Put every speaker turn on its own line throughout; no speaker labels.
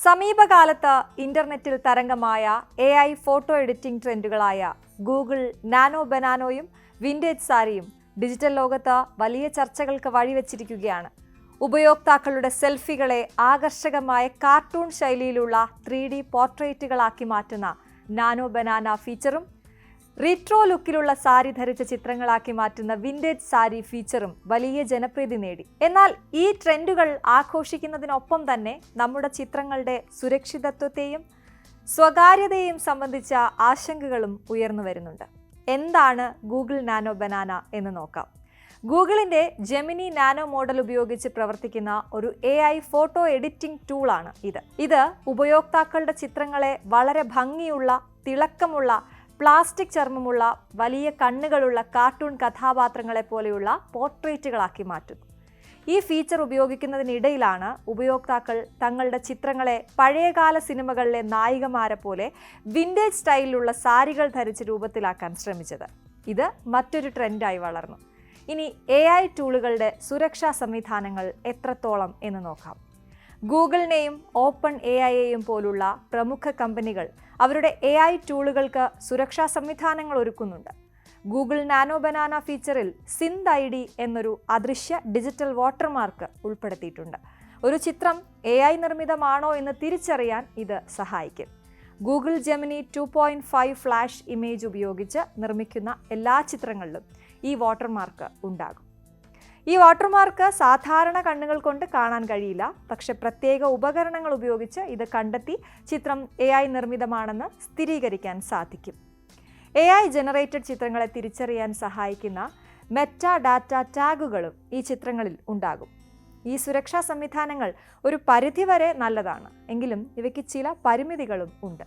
സമീപകാലത്ത് ഇന്റർനെറ്റിൽ തരംഗമായ AI ഫോട്ടോ എഡിറ്റിംഗ് ട്രെൻഡുകളായ ഗൂഗിൾ നാനോ ബനാനോയും വിൻറ്റേജ് സാരിയും ഡിജിറ്റൽ ലോകത്ത് വലിയ ചർച്ചകൾക്ക് വഴിവെച്ചിരിക്കുകയാണ്. ഉപയോക്താക്കളുടെ സെൽഫികളെ ആകർഷകമായ കാർട്ടൂൺ ശൈലിയിലുള്ള 3D പോർട്രേറ്റുകളാക്കി മാറ്റുന്ന നാനോ ബനാന ഫീച്ചറും റീട്രോ ലുക്കിലുള്ള സാരി ധരിച്ച ചിത്രങ്ങളാക്കി മാറ്റുന്ന വിൻറ്റേജ് സാരി ഫീച്ചറും വലിയ ജനപ്രീതി നേടി. എന്നാൽ ഈ ട്രെൻഡുകൾ ആഘോഷിക്കുന്നതിനൊപ്പം തന്നെ നമ്മുടെ ചിത്രങ്ങളുടെ സുരക്ഷിതത്വത്തെയും സ്വകാര്യതയെയും സംബന്ധിച്ച ആശങ്കകളും ഉയർന്നു വരുന്നുണ്ട്. എന്താണ് ഗൂഗിൾ നാനോ ബനാന എന്ന് നോക്കാം. ഗൂഗിളിൻ്റെ ജെമിനി നാനോ മോഡൽ ഉപയോഗിച്ച് പ്രവർത്തിക്കുന്ന ഒരു AI ഫോട്ടോ എഡിറ്റിംഗ് ടൂളാണ് ഇത് ഉപയോക്താക്കളുടെ ചിത്രങ്ങളെ വളരെ ഭംഗിയുള്ള, തിളക്കമുള്ള, പ്ലാസ്റ്റിക് ചർമ്മമുള്ള, വലിയ കണ്ണുകളുള്ള കാർട്ടൂൺ കഥാപാത്രങ്ങളെ പോലെയുള്ള പോർട്രേറ്റുകളാക്കി മാറ്റുന്നു. ഈ ഫീച്ചർ ഉപയോഗിക്കുന്നതിനിടയിലാണ് ഉപയോക്താക്കൾ തങ്ങളുടെ ചിത്രങ്ങളെ പഴയകാല സിനിമകളിലെ നായികമാരെ പോലെ വിൻറ്റേജ് സ്റ്റൈലിലുള്ള സാരികൾ ധരിച്ച രൂപത്തിലാക്കാൻ ശ്രമിച്ചത്. ഇത് മറ്റൊരു ട്രെൻഡായി വളർന്നു. ഇനി AI ടൂളുകളുടെ സുരക്ഷാ സംവിധാനങ്ങൾ എത്രത്തോളം എന്ന് നോക്കാം. ഗൂഗിളിനെയും ഓപ്പൺ AIയെയും പോലുള്ള പ്രമുഖ കമ്പനികൾ അവരുടെ AI ടൂളുകൾക്ക് സുരക്ഷാ സംവിധാനങ്ങൾ ഒരുക്കുന്നുണ്ട്. ഗൂഗിൾ നാനോ ബനാന ഫീച്ചറിൽ സിന്ത് ID എന്നൊരു അദൃശ്യ ഡിജിറ്റൽ വാട്ടർമാർക്ക് ഉൾപ്പെടുത്തിയിട്ടുണ്ട്. ഒരു ചിത്രം AI നിർമ്മിതമാണോ എന്ന് തിരിച്ചറിയാൻ ഇത് സഹായിക്കും. ഗൂഗിൾ ജെമിനി 2.5 ഫ്ലാഷ് ഇമേജ് ഉപയോഗിച്ച് നിർമ്മിക്കുന്ന എല്ലാ ചിത്രങ്ങളിലും ഈ വാട്ടർമാർക്ക് ഉണ്ടാകും. ഈ വാട്ടർമാർക്ക് സാധാരണ കണ്ണുകൾ കൊണ്ട് കാണാൻ കഴിയില്ല. പക്ഷെ പ്രത്യേക ഉപകരണങ്ങൾ ഉപയോഗിച്ച് ഇത് കണ്ടെത്തി ചിത്രം AI നിർമ്മിതമാണെന്ന് സ്ഥിരീകരിക്കാൻ സാധിക്കും. AI ജനറേറ്റഡ് ചിത്രങ്ങളെ തിരിച്ചറിയാൻ സഹായിക്കുന്ന മെറ്റാ ഡാറ്റ ടാഗുകളും ഈ ചിത്രങ്ങളിൽ ഉണ്ടാകും. ഈ സുരക്ഷാ സംവിധാനങ്ങൾ ഒരു പരിധിവരെ നല്ലതാണ്, എങ്കിലും ഇവയ്ക്ക് ചില പരിമിതികളും ഉണ്ട്.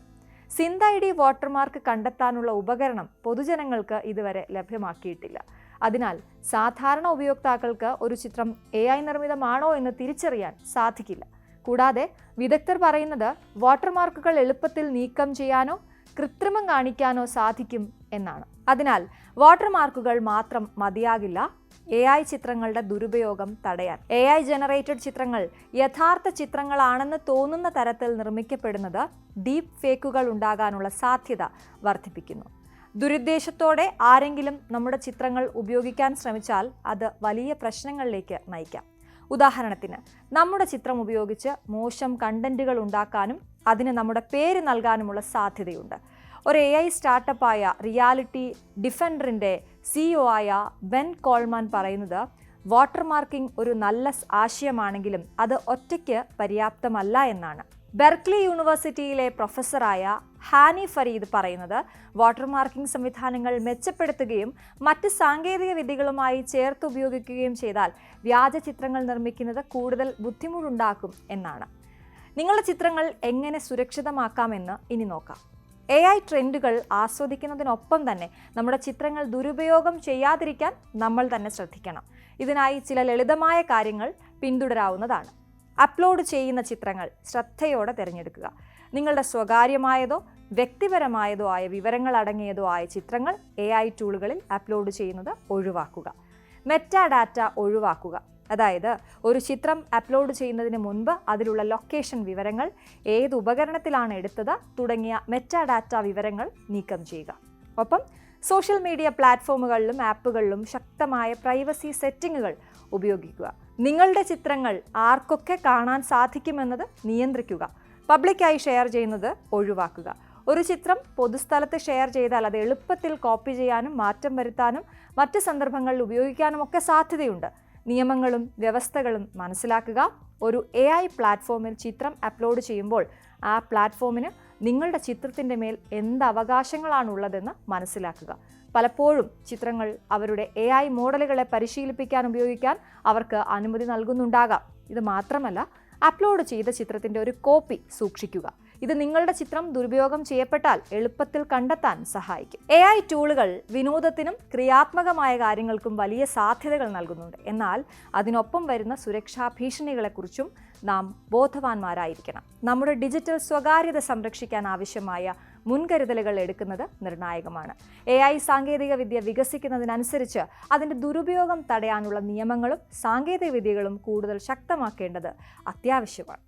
സിന്ത് ID വാട്ടർമാർക്ക് കണ്ടെത്താനുള്ള ഉപകരണം പൊതുജനങ്ങൾക്ക് ഇതുവരെ ലഭ്യമാക്കിയിട്ടില്ല. അതിനാൽ സാധാരണ ഉപയോക്താക്കൾക്ക് ഒരു ചിത്രം AI നിർമ്മിതമാണോ എന്ന് തിരിച്ചറിയാൻ സാധിക്കില്ല. കൂടാതെ വിദഗ്ധർ പറയുന്നത് വാട്ടർമാർക്കുകൾ എളുപ്പത്തിൽ നീക്കം ചെയ്യാനോ കൃത്രിമം കാണിക്കാനോ സാധിക്കും എന്നാണ്. അതിനാൽ വാട്ടർമാർക്കുകൾ മാത്രം മതിയാകില്ല AI ചിത്രങ്ങളുടെ ദുരുപയോഗം തടയാൻ. AI ജനറേറ്റഡ് ചിത്രങ്ങൾ യഥാർത്ഥ ചിത്രങ്ങളാണെന്ന് തോന്നുന്ന തരത്തിൽ നിർമ്മിക്കപ്പെടുന്നത് ഡീപ്പ് ഫേക്കുകൾ ഉണ്ടാകാനുള്ള സാധ്യത വർദ്ധിപ്പിക്കുന്നു. ദുരുദ്ദേശത്തോടെ ആരെങ്കിലും നമ്മുടെ ചിത്രങ്ങൾ ഉപയോഗിക്കാൻ ശ്രമിച്ചാൽ അത് വലിയ പ്രശ്നങ്ങളിലേക്ക് നയിക്കാം. ഉദാഹരണത്തിന്, നമ്മുടെ ചിത്രം ഉപയോഗിച്ച് മോശം കണ്ടന്റുകൾ ഉണ്ടാക്കാനും അതിന് നമ്മുടെ പേര് നൽകാനുമുള്ള സാധ്യതയുണ്ട്. ഒരു AI സ്റ്റാർട്ടപ്പായ റിയാലിറ്റി ഡിഫൻഡറിൻ്റെ CEO ആയ ബെൻ കോൾമാൻ പറയുന്നത്, വാട്ടർമാർക്കിംഗ് ഒരു നല്ല ആശയമാണെങ്കിലും അത് ഒറ്റയ്ക്ക് പര്യാപ്തമല്ല എന്നാണ്. ബെർക്ലി യൂണിവേഴ്സിറ്റിയിലെ പ്രൊഫസറായ ഹാനി ഫരീദ് പറയുന്നത്, വാട്ടർമാർക്കിംഗ് സംവിധാനങ്ങൾ മെച്ചപ്പെടുത്തുകയും മറ്റ് സാങ്കേതിക വിദ്യകളുമായി ചേർത്ത് ഉപയോഗിക്കുകയും ചെയ്താൽ വ്യാജ ചിത്രങ്ങൾ നിർമ്മിക്കുന്നത് കൂടുതൽ ബുദ്ധിമുട്ടുണ്ടാക്കും എന്നാണ്. നിങ്ങളുടെ ചിത്രങ്ങൾ എങ്ങനെ സുരക്ഷിതമാക്കാമെന്ന് ഇനി നോക്കാം. AI ട്രെൻഡുകൾ ആസ്വദിക്കുന്നതിനൊപ്പം തന്നെ നമ്മുടെ ചിത്രങ്ങൾ ദുരുപയോഗം ചെയ്യാതിരിക്കാൻ നമ്മൾ തന്നെ ശ്രദ്ധിക്കണം. ഇതിനായി ചില ലളിതമായ കാര്യങ്ങൾ പിന്തുടരാവുന്നതാണ്. അപ്ലോഡ് ചെയ്യുന്ന ചിത്രങ്ങൾ ശ്രദ്ധയോടെ തിരഞ്ഞെടുക്കുക. നിങ്ങളുടെ സ്വകാര്യമായതോ വ്യക്തിപരമായതോ ആയ വിവരങ്ങൾ അടങ്ങിയതോ ആയ ചിത്രങ്ങൾ AI ടൂളുകളിൽ അപ്ലോഡ് ചെയ്യുന്നത് ഒഴിവാക്കുക. മെറ്റാ ഡാറ്റ ഒഴിവാക്കുക. അതായത് ഒരു ചിത്രം അപ്ലോഡ് ചെയ്യുന്നതിന് മുൻപ് അതിലുള്ള ലൊക്കേഷൻ വിവരങ്ങൾ, ഏത് ഉപകരണത്തിലാണ് എടുത്തത് തുടങ്ങിയ മെറ്റാ ഡാറ്റ വിവരങ്ങൾ നീക്കം ചെയ്യുക. ഒപ്പം സോഷ്യൽ മീഡിയ പ്ലാറ്റ്ഫോമുകളിലും ആപ്പുകളിലും ശക്തമായ പ്രൈവസി സെറ്റിങ്ങുകൾ ഉപയോഗിക്കുക. നിങ്ങളുടെ ചിത്രങ്ങൾ ആർക്കൊക്കെ കാണാൻ സാധിക്കുമെന്നത് നിയന്ത്രിക്കുക. പബ്ലിക്കായി ഷെയർ ചെയ്യുന്നത് ഒഴിവാക്കുക. ഒരു ചിത്രം പൊതുസ്ഥലത്ത് ഷെയർ ചെയ്താൽ അത് എളുപ്പത്തിൽ കോപ്പി ചെയ്യാനും മാറ്റം വരുത്താനും മറ്റ് സന്ദർഭങ്ങളിൽ ഉപയോഗിക്കാനും ഒക്കെ സാധ്യതയുണ്ട്. നിയമങ്ങളും വ്യവസ്ഥകളും മനസ്സിലാക്കുക. ഒരു AI പ്ലാറ്റ്ഫോമിൽ ചിത്രം അപ്ലോഡ് ചെയ്യുമ്പോൾ ആ പ്ലാറ്റ്ഫോമിന് നിങ്ങളുടെ ചിത്രത്തിൻ്റെ മേൽ എന്ത് അവകാശങ്ങളാണുള്ളതെന്ന് മനസ്സിലാക്കുക. പലപ്പോഴും ചിത്രങ്ങൾ അവരുടെ AI മോഡലുകളെ പരിശീലിപ്പിക്കാൻ ഉപയോഗിക്കാൻ അവർക്ക് അനുമതി നൽകുന്നുണ്ടാകാം. ഇത് മാത്രമല്ല, അപ്ലോഡ് ചെയ്ത ചിത്രത്തിൻ്റെ ഒരു കോപ്പി സൂക്ഷിക്കുക. ഇത് നിങ്ങളുടെ ചിത്രം ദുരുപയോഗം ചെയ്യപ്പെട്ടാൽ എളുപ്പത്തിൽ കണ്ടെത്താൻ സഹായിക്കും. AI ടൂളുകൾ വിനോദത്തിനും ക്രിയാത്മകമായ കാര്യങ്ങൾക്കും വലിയ സാധ്യതകൾ നൽകുന്നുണ്ട്. എന്നാൽ അതിനൊപ്പം വരുന്ന സുരക്ഷാ ഭീഷണികളെക്കുറിച്ചും നാം ബോധവാന്മാരായിരിക്കണം. നമ്മുടെ ഡിജിറ്റൽ സ്വകാര്യത സംരക്ഷിക്കാൻ ആവശ്യമായ മുൻകരുതലുകൾ എടുക്കുന്നത് നിർണായകമാണ്. AI സാങ്കേതികവിദ്യ വികസിക്കുന്നതിനനുസരിച്ച് അതിൻ്റെ ദുരുപയോഗം തടയാനുള്ള നിയമങ്ങളും സാങ്കേതികവിദ്യകളും കൂടുതൽ ശക്തമാക്കേണ്ടത് അത്യാവശ്യമാണ്.